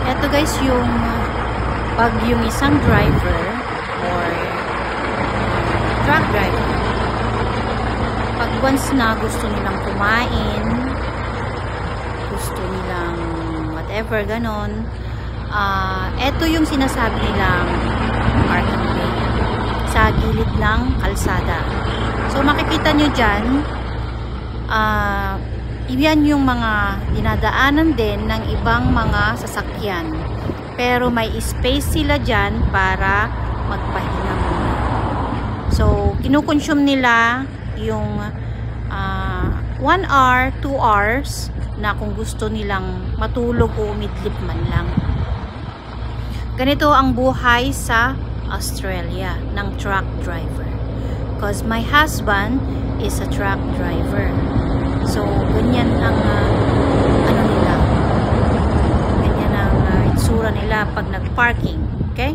Ito guys yung pag yung isang driver or truck driver, pag once na gusto nilang kumain, gusto nilang whatever, ganon, ito yung sinasabi nilang parking bay sa gilid ng kalsada. So makikita nyo dyan, yan yung mga dinadaanan din ng ibang mga sasakyan. Pero may space sila dyan para magpahinga muna. So, kinukonsume nila yung 1 hour, 2 hours na kung gusto nilang matulog o umidlip man lang. Ganito ang buhay sa Australia ng truck driver. Because my husband is a truck driver. So, ganyan ang itsura nila pag nag-parking. Okay?